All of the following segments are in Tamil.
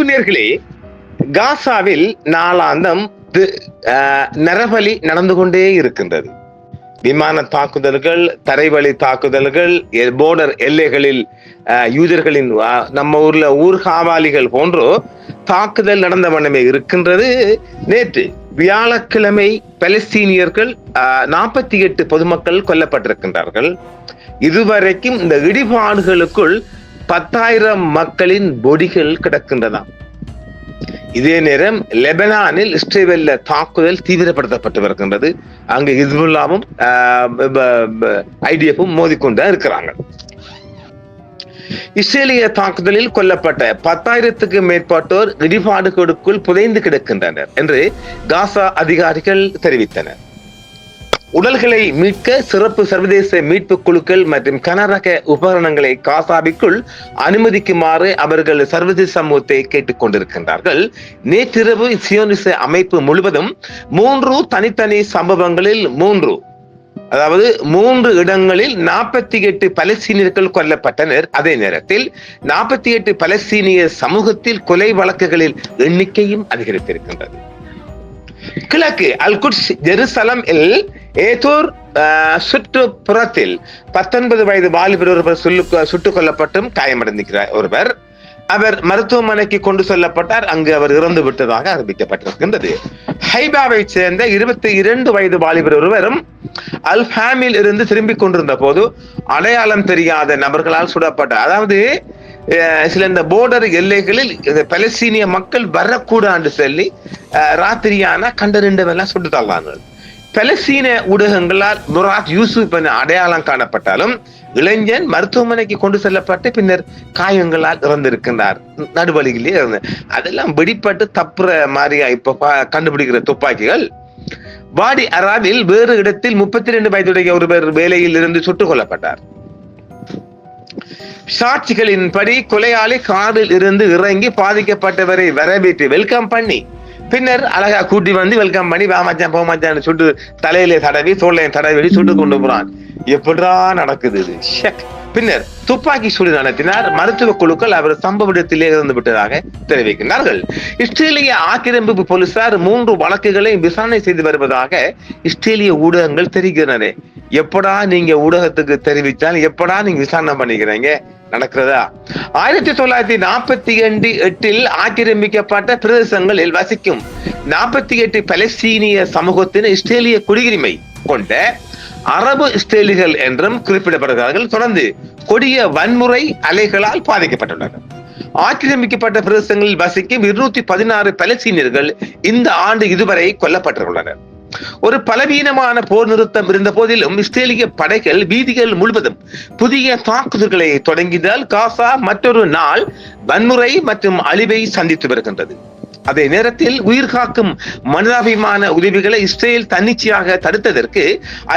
நேர்களே, காசாவில் நாளாந்தம் நரபலி நடந்து கொண்டே இருக்கின்றது. விமான தாக்குதல்கள், தரைவழி தாக்குதல்கள், போர்டர் எல்லைகளில் யூதர்களின் நம்ம ஊர்ல ஊர்காவாலிகள் போன்றோ தாக்குதல் நடந்த வண்ணமே இருக்கின்றது. நேற்று வியாழக்கிழமை பலஸ்தீனியர்கள் 48 பொதுமக்கள் கொல்லப்பட்டிருக்கின்றார்கள். இதுவரைக்கும் இந்த இடிபாடுகளுக்குள் 10,000 மக்களின் பொடிகள் கிடக்கின்றதாம். இதே நேரம் லெபனானில் இஸ்ரேலில் தாக்குதல் தீவிரப்படுத்தப்பட்டு வருகின்றது. அங்கு ஹிஸ்புல்லாவும் ஐடிஎஃப்பும் மோதிக்கொண்டே இருக்கிறாங்க. இஸ்ரேலிய தாக்குதலில் கொல்லப்பட்ட 10,000க்கும் மேற்பட்டோர் இடிபாடுகளுக்குள் புதைந்து கிடக்கின்றனர் என்று காசா அதிகாரிகள் தெரிவித்தனர். உடல்களை மீட்க சிறப்பு சர்வதேச மீட்பு குழுக்கள் மற்றும் கனரக உபகரணங்களை காசாவிற்குள் அனுமதிக்குமாறு அவர்கள் சர்வதேச சமூகத்தை கேட்டுக் கொண்டிருக்கின்றார்கள். நேற்றிரவு சியோனிச அமைப்பு முழுவதும் 3 தனித்தனி சம்பவங்களில் 3 இடங்களில் 48 பலஸ்தீனியர்கள் கொல்லப்பட்டனர். அதே நேரத்தில் 48 பலஸ்தீனிய சமூகத்தில் கொலை வழக்குகளில் எண்ணிக்கையும் அதிகரித்திருக்கின்றது. கிழக்கு அல்-குட்ஸ் ஜெருசலம் ஏதோர் சுற்றுப்புறத்தில் 19 வயது வாலிபர் ஒருவர் சுட்டுக் கொல்லப்பட்டும் காயமடைந்திருக்கிறார். அவர் மருத்துவமனைக்கு கொண்டு செல்லப்பட்டார். அங்கு அவர் இறந்து விட்டதாக அறிவிக்கப்பட்டிருக்கின்றது. ஹைபாவை சேர்ந்த 22 வயது வாலிபர் ஒருவரும் அல்-ஹாமில் இருந்து திரும்பிக் கொண்டிருந்த போது அடையாளம் தெரியாத நபர்களால் சுடப்பட்டார். அதாவது சில இந்த போர்டர் எல்லைகளில் பலஸ்தீனிய மக்கள் வரக்கூடாது சொல்லி ராத்திரியான கண்டறிந்தவெல்லாம் சுட்டு தள்ளார்கள். பலஸ்தீன ஊடகங்களால் முராத் யூசுப் என அடையாளம் காணப்பட்டாலும் இளைஞன் மருத்துவமனைக்கு கொண்டு செல்லப்பட்டு பின்னர் காயங்களால் இறந்திருக்கின்றார். நடுவழியிலே அதெல்லாம் வெடிப்பட்டு தப்புற மாதிரியா இப்ப கண்டுபிடிக்கிற துப்பாக்கிகள். வாடி அராவில் வேறு இடத்தில் 32 வயதுடைய ஒருவர் வேலையில் இருந்து சுட்டுக் கொல்லப்பட்டார். சாட்சிகளின்படி கொலையாளி காரில் இருந்து இறங்கி பாதிக்கப்பட்டவரை வரவேற்று வெல்கம் பண்ணி பின்னர் அழகா கூட்டி வந்து வெல்கம் பண்ணி வாமச்சான் போமாச்சான்னு சுட்டு தலையிலே தடவி தோல்லையும் தடவி சுட்டு கொண்டு போறான். எப்படா நடக்குது இது? பின்னர் துப்பாக்கி சூடு நடத்தினார். மருத்துவ குழுக்கள் அவர் சம்பவ இடத்திலே இறந்து விட்டதாக தெரிவிக்கின்றார்கள். இஸ்ரேலிய ஆக்கிரமிப்பு போலீசார் 3 வழக்குகளை விசாரணை செய்து வருவதாக இஸ்ரேலிய ஊடகங்கள் தெரிகின்றன. எப்படா நீங்க ஊடகத்துக்கு தெரிவித்தால் எப்படா நீங்க விசாரணை பண்ணிக்கிறீங்க? நடக்கிறதா? 1948 ஆக்கிரமிக்கப்பட்ட பிரதேசங்களில் வசிக்கும் 48 பலஸ்தீனிய சமூகத்தின் இஸ்ரேலிய குடியுரிமை கொண்ட அரபு இஸ்ரேலிகள் என்றும் குறிப்பிடப்படுகிறார்கள். தொடர்ந்து கொடிய வன்முறை அலைகளால் பாதிக்கப்பட்டுள்ளனர். ஆக்கிரமிக்கப்பட்ட பிரதேசங்களில் வசிக்கும் 216 பலஸ்தீனியர்கள் இந்த ஆண்டு இதுவரை கொல்லப்பட்டுள்ளனர். ஒரு பலவீனமான போர் நிறுத்தம் இருந்த போதிலும் இஸ்ரேலிய படைகள் வீதிகள் முழுவதும் புதிய தாக்குதல்களை தொடங்கியதால் காசா மற்றொரு நாள் வன்முறை மற்றும் அழிவை சந்தித்து வருகின்றது. அதே நேரத்தில் உயிர்காக்கும் மனிதாபிமான உதவிகளை இஸ்ரேல் தன்னிச்சையாக தடுத்ததற்கு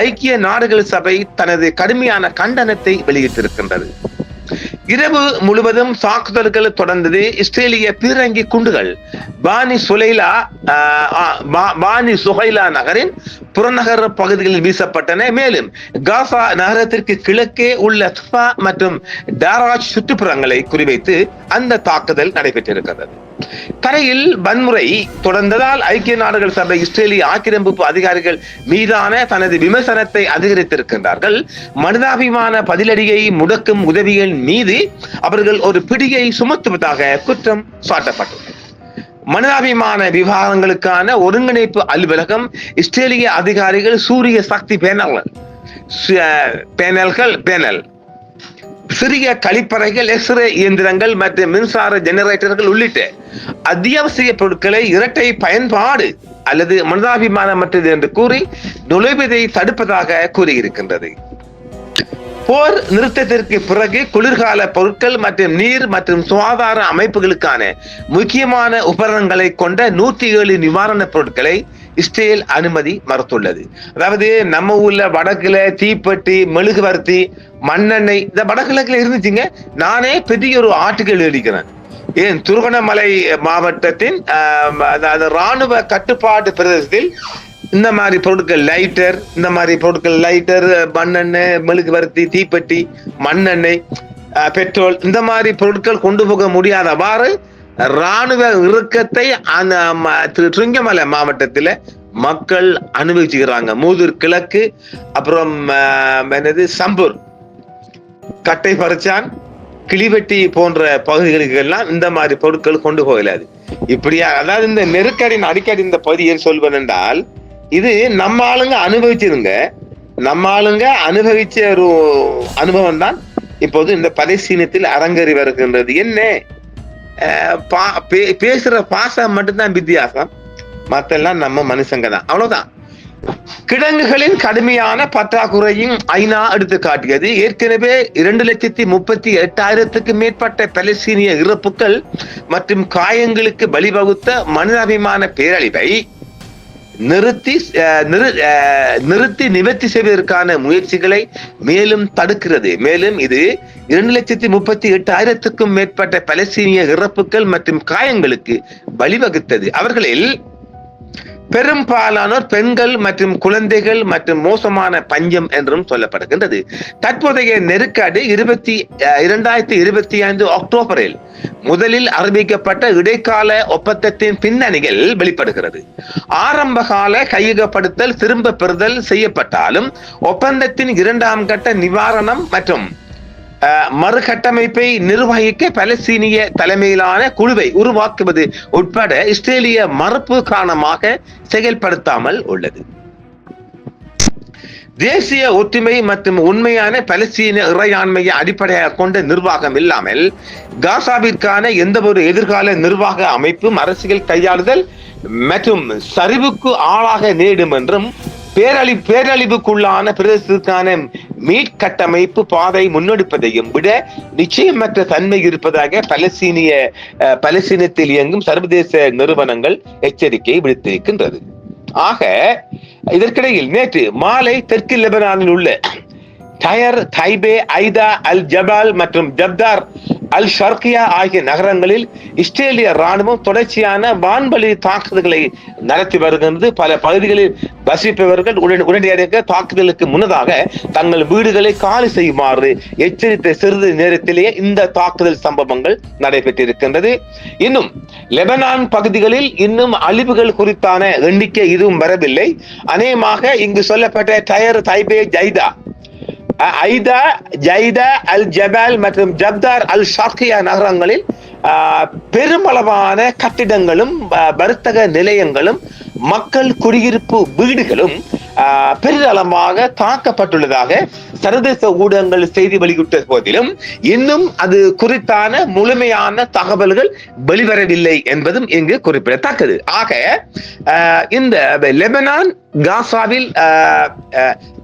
ஐக்கிய நாடுகள் சபை தனது கடுமையான கண்டனத்தை வெளியிட்டிருக்கின்றது. இரவு முழுவதும் தாக்குதல்கள் தொடர்ந்தது. இஸ்ரேலிய பீரங்கி குண்டுகள் பானி சுஹைலா நகரின் புறநகர பகுதிகளில் வீசப்பட்டன. மேலும் காசா நகரத்திற்கு கிழக்கே உள்ள துபா மற்றும் டாராஜ் சுற்றுப்புறங்களை குறிவைத்து அந்த தாக்குதல் நடைபெற்றிருக்கிறது. தரையில் வன்முறை தொடர்ந்ததால் ஐக்கிய நாடுகள் சபை இஸ்ரேலிய ஆக்கிரமிப்பு அதிகாரிகள் மீதான தனது விமர்சனத்தை அதிகரித்திருக்கின்றார்கள். மனிதாபிமான பதிலடியை முடக்கும் உதவிகள் மீது அவர்கள் ஒரு பிடியை சுமத்துவதாக குற்றம் சாட்டப்பட்டுள்ளது. மனிதாபிமான விவகாரங்களுக்கான ஒருங்கிணைப்பு அலுவலகம் இஸ்ரேலிய அதிகாரிகள் சூரிய சக்தி பேனல் சிறிய கழிப்பறைகள், எக்ஸ்ரே இயந்திரங்கள் மற்றும் மின்சார ஜெனரேட்டர்கள் உள்ளிட்ட அத்தியாவசிய பொருட்களை இரட்டை பயன்பாடு அல்லது மனிதாபிமானமற்றது என்று கூறி நுழைவதை தடுப்பதாக கூறியிருக்கின்றது. போர் நிறுத்தத்திற்கு பிறகு குளிர்கால பொருட்கள் மற்றும் நீர் மற்றும் சுகாதார அமைப்புகளுக்கான முக்கியமான உபகரணங்களை கொண்ட 107 நிவாரணப் பொருட்களை இஸ்ரேல் அனுமதி மறுத்துள்ளது. அதாவது நம்ம ஊர்ல வடக்குல தீப்பெட்டி, மெழுகுவர்த்தி, மண்ணெண்ணெய் இந்த வடகிழக்குல இருந்துச்சுங்க. நானே பெரிய ஒரு ஆர்டிகல் எழுதிக்கிறேன். ஏன் திருகோணமலை மாவட்டத்தின் அதாவது ராணுவ கட்டுப்பாட்டு பிரதேசத்தில் இந்த மாதிரி பொருட்கள் லைட்டர், மண்ணெண்ணெய், மெழுகுவர்த்தி, தீப்பெட்டி, மண்ணெண்ணெய், பெட்ரோல் இந்த மாதிரி பொருட்கள் கொண்டு போக முடியாதவாறு ராணுவ இறுக்கத்தை திருங்கமலை மாவட்டத்தில் மக்கள் அனுபவிச்சுக்கிறாங்க. மூதூர் கிழக்கு, அப்புறம் என்னது சம்பூர், கட்டை பறிச்சான், கிளிவெட்டி போன்ற பகுதிகளுக்கு எல்லாம் இந்த மாதிரி பொருட்கள் கொண்டு போகலாது. இப்படியா, அதாவது இந்த நெருக்கடியின் அடிக்கடி இந்த பகுதியை சொல்வதென்றால், இது நம்ம ஆளுங்க அனுபவிச்சிருங்க, நம்ம ஆளுங்க அனுபவிச்ச ஒரு அனுபவம் தான் இப்போது இந்த பலஸ்தீனத்தில் அரங்கேறி வருகின்றது. என்ன பேசுற பாசம் மட்டும்தான் வித்தியாசம், மத்தெல்லாம் நம்ம மனுஷங்க தான், அவ்வளவுதான். கிடங்குகளின் கடுமையான பற்றாக்குறையும் ஐநா எடுத்து காட்டியது. ஏற்கனவே 2,38,000 மேற்பட்ட பலஸ்தீனிய இறப்புகள் மற்றும் காயங்களுக்கு வழிவகுத்த மனிதாபிமான பேரழிவை நிறுத்தி நிவர்த்தி செய்வதற்கான முயற்சிகளை மேலும் தடுக்கிறது. மேலும் இது 2,38,000 மேற்பட்ட பலஸ்தீனிய இறப்புகள் மற்றும் காயங்களுக்கு வழிவகுத்தது. அவர்களில் பெரும்பாலானோர் பெண்கள் மற்றும் குழந்தைகள் மற்றும் மோசமான பஞ்சம் என்றும் சொல்லப்படுகின்றது. தற்போதைய நெருக்கடி 2025 அக்டோபரில் முதலில் அறிவிக்கப்பட்ட இடைக்கால ஒப்பந்தத்தின் பின்னணிகள் வெளிப்படுகிறது. ஆரம்பகால கையகப்படுத்தல் திரும்ப பெறுதல் செய்யப்பட்டாலும் ஒப்பந்தத்தின் 2ஆம் கட்ட நிவாரணம் மற்றும் மறுகட்டமைப்பை நிர்வகிக்க பலஸ்தீனிய தலைமையிலான குழுவை உருவாக்குவது உட்பட இஸ்ரேலிய மறுப்பு காரணமாக செயல்படுத்தாமல் உள்ளது. தேசிய ஒற்றுமை மற்றும் உண்மையான பலஸ்தீன இறையாண்மையை அடிப்படையாக கொண்ட நிர்வாகம் இல்லாமல் காசாவிற்கான எந்த ஒரு எதிர்கால நிர்வாக அமைப்பும் அரசியல் கையாளுதல் மற்றும் சரிவுக்கு ஆளாக நேரிடும் என்றும் பேரழிவுக்குள்ளான பிரதேசத்திற்கான மீட்கட்டமைப்பு பாதை முன்னெடுப்பதையும் விட நிச்சயமற்ற தன்மை இருப்பதாக பலஸ்தீனத்தில் இயங்கும் சர்வதேச நிறுவனங்கள் எச்சரிக்கை விடுத்திருக்கின்றது. ஆக இதற்கிடையில் நேற்று மாலை தெற்கு லெபனானில் உள்ள டயர், தைபே, ஐதா, அல் ஜபால் மற்றும் ஜப்தார் அல் ஷர்கியா ஆகிய நகரங்களில் இஸ்ரேலிய ராணுவம் தொடர்ச்சியான வான்வழி தாக்குதல்களை நடத்தி வருகின்றது. பல பகுதிகளில் வசிப்பவர்கள் உடனடியாக தாக்குதலுக்கு முன்னதாக தங்கள் வீடுகளை காலி செய்யுமாறு எச்சரித்த சிறிது நேரத்திலேயே இந்த தாக்குதல் சம்பவங்கள் நடைபெற்றிருக்கின்றது. இன்னும் லெபனான் பகுதிகளில் இன்னும் அழிவுகள் குறித்தான எண்ணிக்கை இதுவும் வரவில்லை. அநேகமாக இங்கு சொல்லப்பட்ட டயர், தைபே, ஐதா, ஜைதா, அல் ஜபால் மற்றும் ஜப்தார் அல் ஷாக்கியா நகரங்களில் பெருமளவான கட்டிடங்களும் வர்த்தக நிலையங்களும் மக்கள் குடியிருப்பு வீடுகளும் பெரிதளமாக தாக்கப்பட்டுள்ளதாக சர்வதேச ஊடகங்கள் செய்தி வெளியிட்ட போதிலும் இன்னும் அது குறித்தான முழுமையான தகவல்கள் வெளிவரவில்லை என்பதும் இங்கு குறிப்பிடத்தக்கது. ஆக இந்த லெபனான், காசாவில்,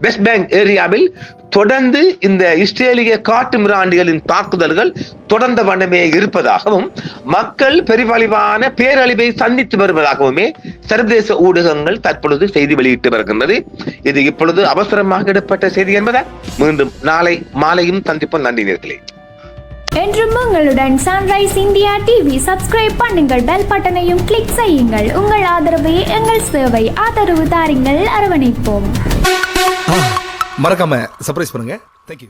வெஸ்ட் பேங்க் ஏரியாவில் தொடர்ந்து இந்த இஸ்ரேலிய காட்டு மிராண்டிகளின் தாக்குதல்கள் தொடர்ந்த வண்ணமே இருப்பதாகவும் மக்கள் பெருமளவான பேரழிவை சந்தித்து வருவதாகவுமே சர்வதேச ஊடகங்கள் தற்பொழுது செய்தி வெளியிட்டு வருகின்றது. இது இப்பொழுது அவசரமாக இடப்பட்ட செய்தி என்பதால் மீண்டும் நாளை மாலையும் சந்திப்போம். நன்றி நேயர்களே. என்றும் உங்களுடன் சன்ரைஸ் இந்தியா டிவி சப்ஸ்கிரைப் பண்ணுங்கள், பெல் பட்டனையும் கிளிக் செய்யுங்கள். உங்கள் ஆதரவே எங்கள் சேவை. ஆதரவு தாருங்கள், அரவணைப்போம். மறக்காம சர்ப்ரைஸ் பண்ணுங்க. தேங்க்யூ.